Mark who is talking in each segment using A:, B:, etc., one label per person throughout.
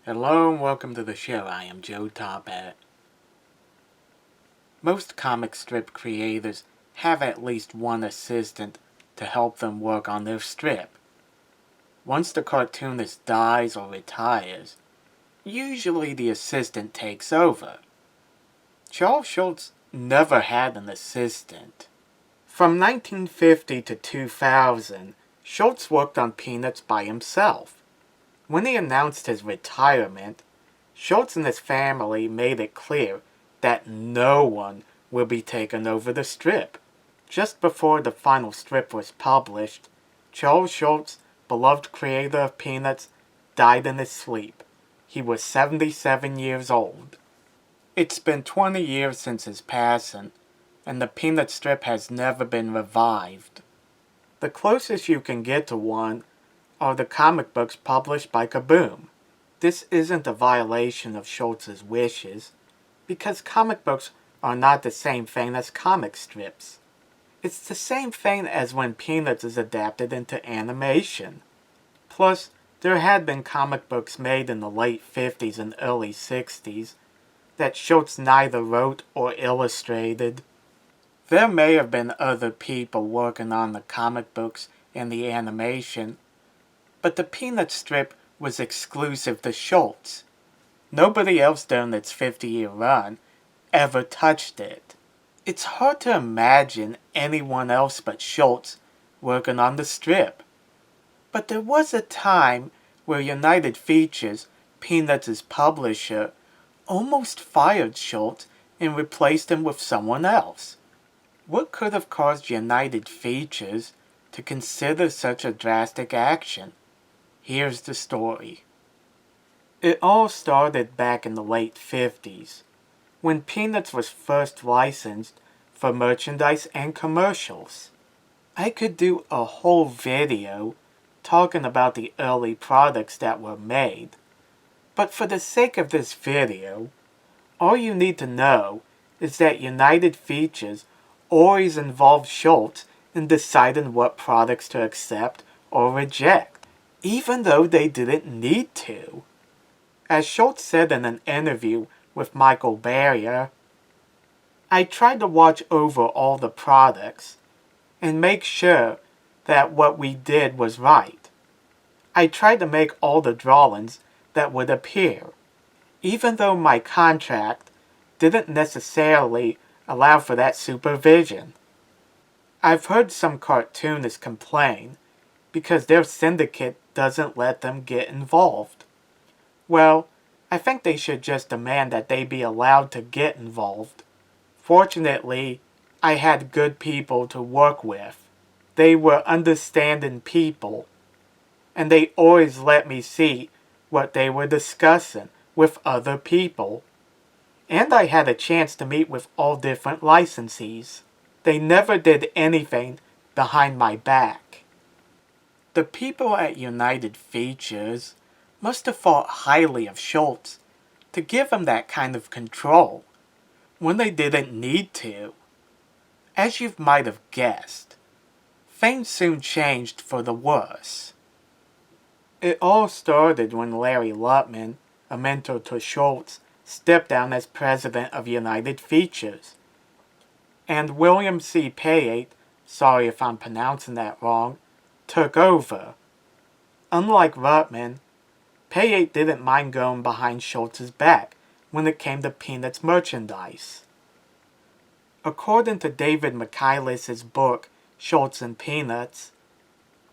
A: Hello and welcome to the show. I am Joe Toppet. Most comic strip creators have at least one assistant to help them work on their strip. Once the cartoonist dies or retires, usually the assistant takes over. Charles Schulz never had an assistant. From 1950 to 2000, Schulz worked on Peanuts by himself. When he announced his retirement, Schulz and his family made it clear that no one will be taking over the strip. Just before the final strip was published, Charles Schulz, beloved creator of Peanuts, died in his sleep. He was 77 years old. It's been 20 years since his passing, and the Peanut strip has never been revived. The closest you can get to one are the comic books published by Kaboom. This isn't a violation of Schulz's wishes, because comic books are not the same thing as comic strips. It's the same thing as when Peanuts is adapted into animation. Plus, there had been comic books made in the late 50s and early 60s that Schulz neither wrote or illustrated. There may have been other people working on the comic books and the animation, but the Peanut strip was exclusive to Schulz. Nobody else during its 50-year run ever touched it. It's hard to imagine anyone else but Schulz working on the strip. But there was a time where United Features, Peanuts' publisher, almost fired Schulz and replaced him with someone else. What could have caused United Features to consider such a drastic action? Here's the story. It all started back in the late 50s, when Peanuts was first licensed for merchandise and commercials. I could do a whole video talking about the early products that were made, but for the sake of this video, all you need to know is that United Features always involved Schulz in deciding what products to accept or reject, even though they didn't need to. As Schulz said in an interview with Michael Barrier, I tried to watch over all the products and make sure that what we did was right. I tried to make all the drawings that would appear, even though my contract didn't necessarily allow for that supervision. I've heard some cartoonists complain because their syndicate doesn't let them get involved. Well, I think they should just demand that they be allowed to get involved. Fortunately, I had good people to work with. They were understanding people, and they always let me see what they were discussing with other people. And I had a chance to meet with all different licensees. They never did anything behind my back. The people at United Features must have thought highly of Schulz to give him that kind of control when they didn't need to. As you might have guessed, things soon changed for the worse. It all started when Larry Lutman, a mentor to Schulz, stepped down as president of United Features, and William C. Payette, sorry if I'm pronouncing that wrong, took over. Unlike Lutman, Payette didn't mind going behind Schulz's back when it came to Peanuts merchandise. According to David McKaylis' book, Schulz and Peanuts,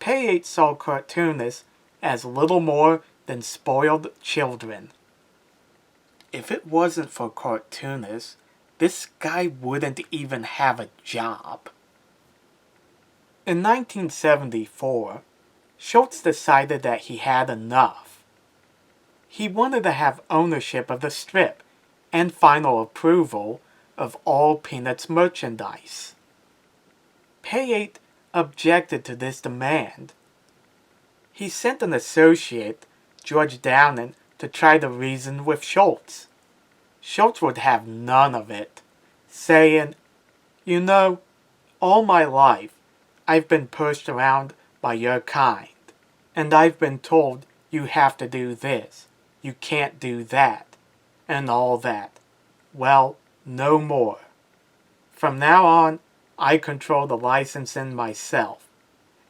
A: Payette saw cartoonists as little more than spoiled children. If it wasn't for cartoonists, this guy wouldn't even have a job. In 1974, Schulz decided that he had enough. He wanted to have ownership of the strip and final approval of all Peanuts merchandise. Payette objected to this demand. He sent an associate, George Downing, to try to reason with Schulz. Schulz would have none of it, saying, "You know, all my life I've been pushed around by your kind, and I've been told you have to do this, you can't do that, and all that. Well, no more. From now on, I control the licensing myself,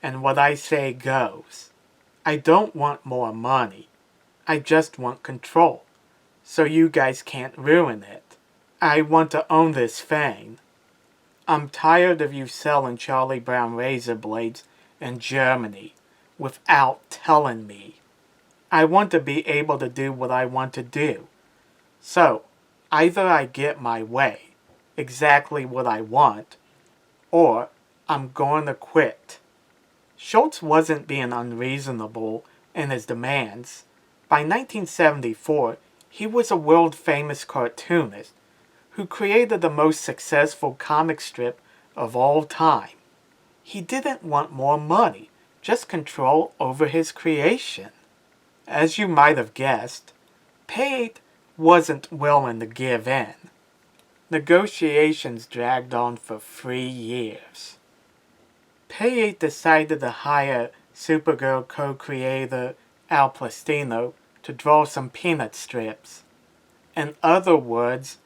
A: and what I say goes. I don't want more money. I just want control, so you guys can't ruin it. I want to own this thing. I'm tired of you selling Charlie Brown razor blades in Germany without telling me. I want to be able to do what I want to do. So, either I get my way, exactly what I want, or I'm going to quit. Schulz wasn't being unreasonable in his demands. By 1974, he was a world-famous cartoonist who created the most successful comic strip of all time. He didn't want more money, just control over his creation. As you might have guessed, Pate wasn't willing to give in. Negotiations dragged on for 3 years. Pate decided to hire Supergirl co-creator Al Postino to draw some peanut strips. In other words,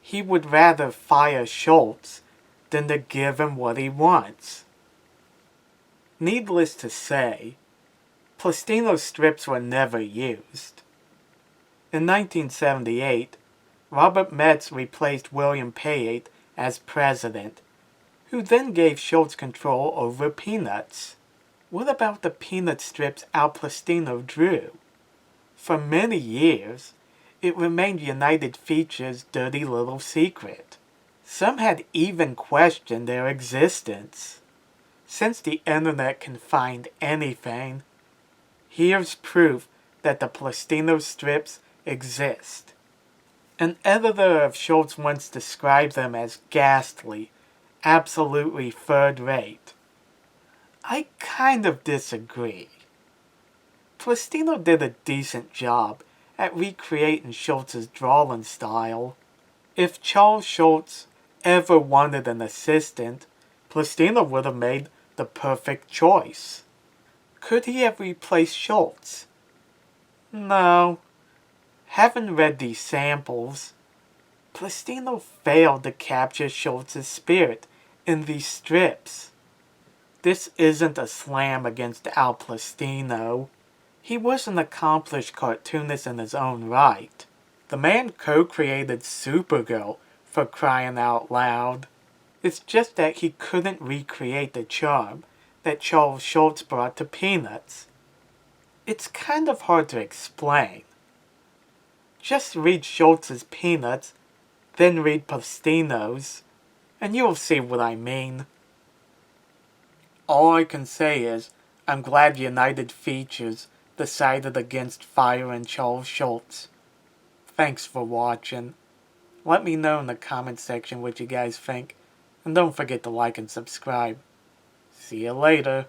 A: he would rather fire Schulz than to give him what he wants. Needless to say, Postino strips were never used. In 1978, Robert Metz replaced William Pate as president, who then gave Schulz control over Peanuts. What about the peanut strips Al Postino drew? For many years, it remained United Features' dirty little secret. Some had even questioned their existence. Since the internet can find anything, here's proof that the Postino strips exist. An editor of Schulz once described them as ghastly, absolutely third-rate. I kind of disagree. Postino did a decent job at recreating Schulz's drawing style. If Charles Schulz ever wanted an assistant, Postino would have made the perfect choice. Could he have replaced Schulz? No. Having read these samples, Postino failed to capture Schulz's spirit in these strips. This isn't a slam against Al Postino. He was an accomplished cartoonist in his own right. The man co-created Supergirl, for crying out loud. It's just that he couldn't recreate the charm that Charles Schulz brought to Peanuts. It's kind of hard to explain. Just read Schulz's Peanuts, then read Postino's, and you'll see what I mean. All I can say is, I'm glad United Features decided against firing Charles Schulz. Thanks for watching. Let me know in the comment section what you guys think, and don't forget to like and subscribe. See you later.